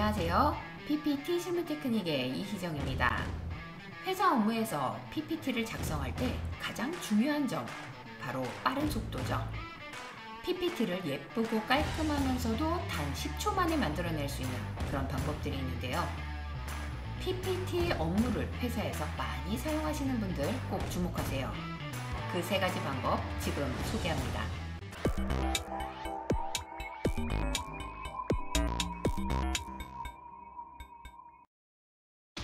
안녕하세요. PPT 실무 테크닉의 이희정입니다. 회사 업무에서 PPT를 작성할 때 가장 중요한 점, 바로 빠른 속도죠. PPT를 예쁘고 깔끔하면서도 단 10초 만에 만들어낼 수 있는 그런 방법들이 있는데요. PPT 업무를 회사에서 많이 사용하시는 분들 꼭 주목하세요. 그 세 가지 방법 지금 소개합니다.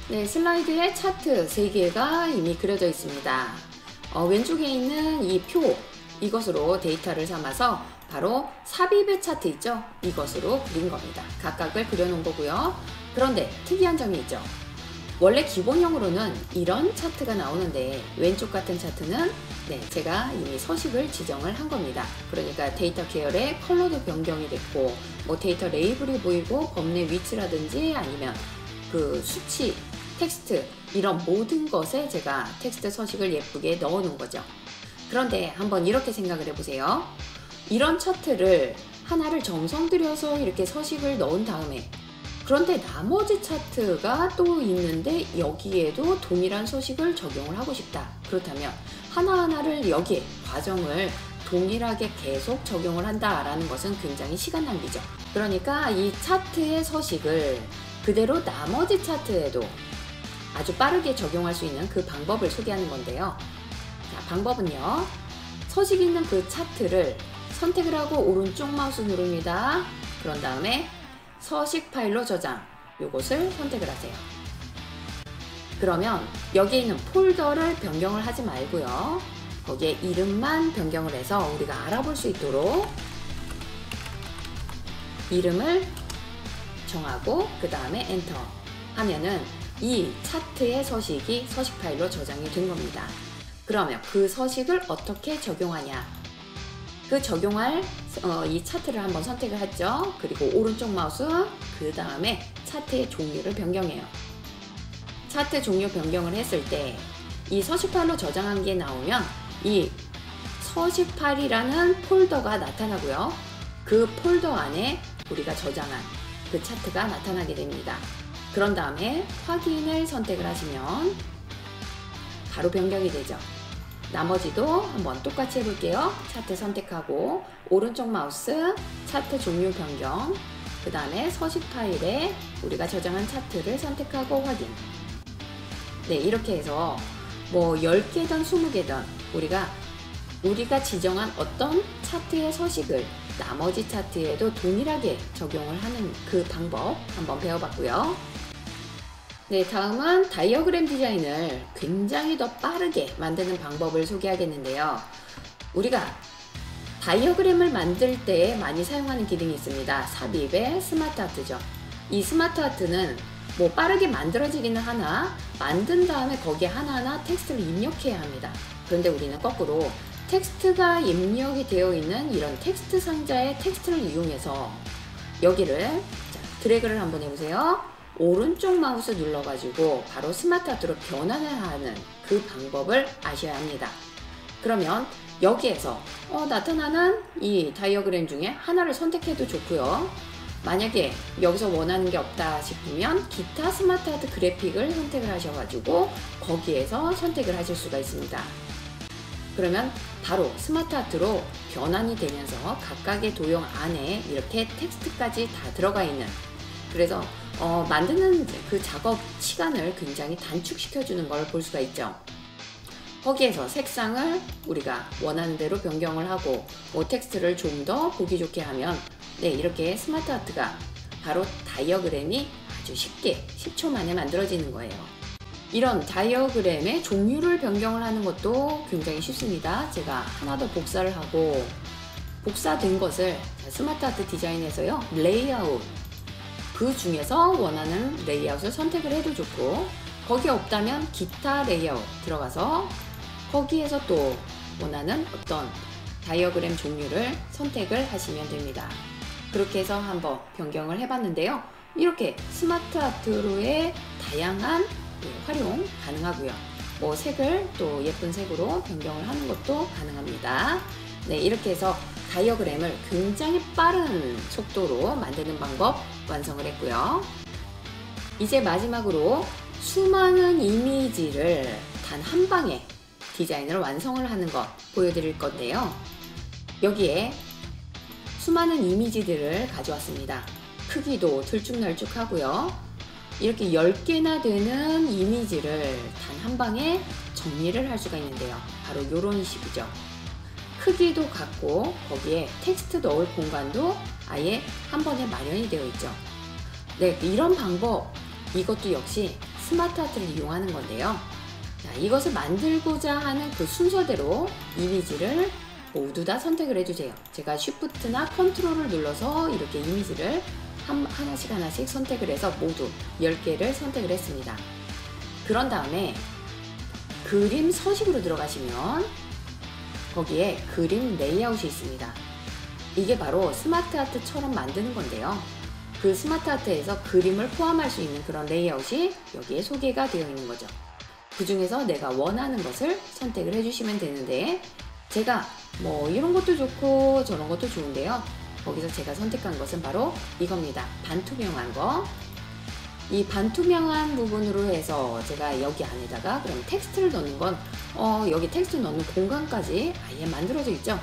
네, 슬라이드에 차트 3개가 이미 그려져 있습니다. 왼쪽에 있는 이 표, 이것으로 데이터를 삼아서 바로 삽입의 차트 있죠? 이것으로 그린 겁니다. 각각을 그려놓은 거고요. 그런데 특이한 점이 있죠. 원래 기본형으로는 이런 차트가 나오는데 왼쪽 같은 차트는 제가 이미 서식을 지정을 한 겁니다. 그러니까 데이터 계열의 컬러도 변경이 됐고 데이터 레이블이 보이고 범례 위치라든지 아니면 그 수치, 텍스트 이런 모든 것에 제가 텍스트 서식을 예쁘게 넣어 놓은 거죠. 그런데 한번 이렇게 생각을 해보세요. 이런 차트를 하나를 정성 들여서 이렇게 서식을 넣은 다음에 그런데 나머지 차트가 또 있는데 여기에도 동일한 서식을 적용을 하고 싶다. 그렇다면 하나하나를 여기에 과정을 동일하게 계속 적용을 한다라는 것은 굉장히 시간 낭비죠. 그러니까 이 차트의 서식을 그대로 나머지 차트에도 아주 빠르게 적용할 수 있는 그 방법을 소개하는 건데요. 자, 방법은요. 서식 있는 그 차트를 선택을 하고 오른쪽 마우스 누릅니다. 그런 다음에 서식 파일로 저장, 요것을 선택을 하세요. 그러면 여기 있는 폴더를 변경을 하지 말고요. 거기에 이름만 변경을 해서 우리가 알아볼 수 있도록 이름을 정하고 그 다음에 엔터 하면은 이 차트의 서식이 서식 파일로 저장이 된 겁니다. 그러면 그 서식을 어떻게 적용하냐? 그 적용할 이 차트를 한번 선택을 했죠. 그리고 오른쪽 마우스 그 다음에 차트의 종류를 변경해요. 차트 종류 변경을 했을 때 이 서식 파일로 저장한 게 나오면 이 서식 파일이라는 폴더가 나타나고요. 그 폴더 안에 우리가 저장한 그 차트가 나타나게 됩니다. 그런 다음에 확인을 선택을 하시면 바로 변경이 되죠. 나머지도 한번 똑같이 해볼게요. 차트 선택하고 오른쪽 마우스 차트 종류 변경 그 다음에 서식 파일에 우리가 저장한 차트를 선택하고 확인. 네, 이렇게 해서 10개든 20개든 우리가 지정한 어떤 차트의 서식을 나머지 차트에도 동일하게 적용을 하는 그 방법 한번 배워봤고요. 네, 다음은 다이어그램 디자인을 굉장히 더 빠르게 만드는 방법을 소개하겠는데요. 우리가 다이어그램을 만들 때 많이 사용하는 기능이 있습니다. 삽입의 스마트 아트죠. 이 스마트 아트는 빠르게 만들어지기는 하나 만든 다음에 거기에 하나하나 텍스트를 입력해야 합니다. 그런데 우리는 거꾸로 텍스트가 입력이 되어 있는 이런 텍스트 상자의 텍스트를 이용해서 여기를 드래그를 한번 해보세요. 오른쪽 마우스 눌러가지고 바로 스마트 아트로 변환을 하는 그 방법을 아셔야 합니다. 그러면 여기에서 나타나는 이 다이어그램 중에 하나를 선택해도 좋고요. 만약에 여기서 원하는 게 없다 싶으면 기타 스마트 아트 그래픽을 선택을 하셔가지고 거기에서 선택을 하실 수가 있습니다. 그러면 바로 스마트 아트로 변환이 되면서 각각의 도형 안에 이렇게 텍스트까지 다 들어가 있는, 그래서 만드는 그 작업 시간을 굉장히 단축시켜주는 걸 볼 수가 있죠. 거기에서 색상을 우리가 원하는 대로 변경을 하고 텍스트를 좀 더 보기 좋게 하면 이렇게 스마트 아트가 바로 다이어그램이 아주 쉽게 10초 만에 만들어지는 거예요. 이런 다이어그램의 종류를 변경을 하는 것도 굉장히 쉽습니다. 제가 하나 더 복사를 하고 복사된 것을 스마트 아트 디자인에서요 레이아웃 그 중에서 원하는 레이아웃을 선택을 해도 좋고 거기 없다면 기타 레이아웃 들어가서 거기에서 또 원하는 어떤 다이어그램 종류를 선택을 하시면 됩니다. 그렇게 해서 한번 변경을 해봤는데요. 이렇게 스마트 아트로의 다양한 활용 가능하고요. 색을 또 예쁜 색으로 변경을 하는 것도 가능합니다. 네, 이렇게 해서 다이어그램을 굉장히 빠른 속도로 만드는 방법 완성을 했고요. 이제 마지막으로 수많은 이미지를 단 한 방에 디자인을 완성을 하는 것 보여드릴 건데요. 여기에 수많은 이미지들을 가져왔습니다. 크기도 들쭉날쭉하고요. 이렇게 10개나 되는 이미지를 단 한 방에 정리를 할 수가 있는데요. 바로 이런 식이죠. 크기도 같고 거기에 텍스트 넣을 공간도 아예 한 번에 마련이 되어 있죠. 네, 이런 방법, 이것도 역시 스마트 아트를 이용하는 건데요. 자, 이것을 만들고자 하는 그 순서대로 이미지를 모두 다 선택을 해주세요. 제가 쉬프트나 컨트롤을 눌러서 이렇게 이미지를 하나씩 선택을 해서 모두 10개를 선택을 했습니다. 그런 다음에 그림 서식으로 들어가시면 거기에 그림 레이아웃이 있습니다. 이게 바로 스마트 아트처럼 만드는 건데요. 그 스마트 아트에서 그림을 포함할 수 있는 그런 레이아웃이 여기에 소개가 되어 있는 거죠. 그 중에서 내가 원하는 것을 선택을 해주시면 되는데, 제가 뭐 이런 것도 좋고 저런 것도 좋은데요. 거기서 제가 선택한 것은 바로 이겁니다. 반투명한 거. 이 반투명한 부분으로 해서 제가 여기 안에다가 그럼 텍스트를 넣는 건 여기 텍스트 넣는 공간까지 아예 만들어져 있죠.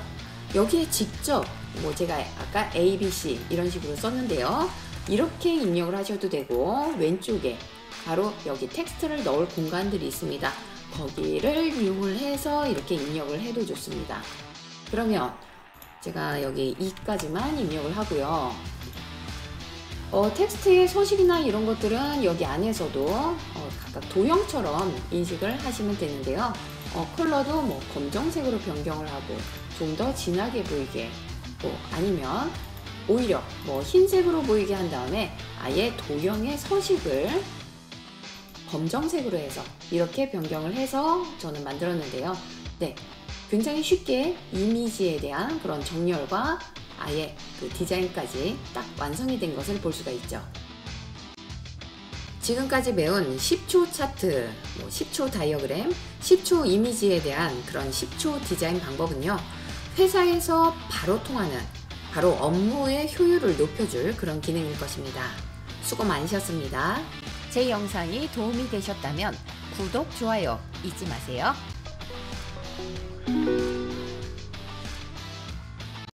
여기에 직접 뭐 제가 아까 A, B, C 이런 식으로 썼는데요. 이렇게 입력을 하셔도 되고, 왼쪽에 바로 여기 텍스트를 넣을 공간들이 있습니다. 거기를 이용을 해서 이렇게 입력을 해도 좋습니다. 그러면 제가 여기 2까지만 입력을 하고요. 텍스트의 서식이나 이런 것들은 여기 안에서도 각각 도형처럼 인식을 하시면 되는데요. 컬러도 뭐 검정색으로 변경을 하고 좀 더 진하게 보이게, 아니면 오히려 뭐 흰색으로 보이게 한 다음에 아예 도형의 서식을 검정색으로 해서 이렇게 변경을 해서 저는 만들었는데요. 네, 굉장히 쉽게 이미지에 대한 그런 정렬과 아예 그 디자인까지 딱 완성이 된 것을 볼 수가 있죠. 지금까지 배운 10초 차트, 10초 다이어그램, 10초 이미지에 대한 그런 10초 디자인 방법은요, 회사에서 바로 통하는, 바로 업무의 효율을 높여줄 그런 기능일 것입니다. 수고 많으셨습니다. 제 영상이 도움이 되셨다면 구독, 좋아요 잊지 마세요.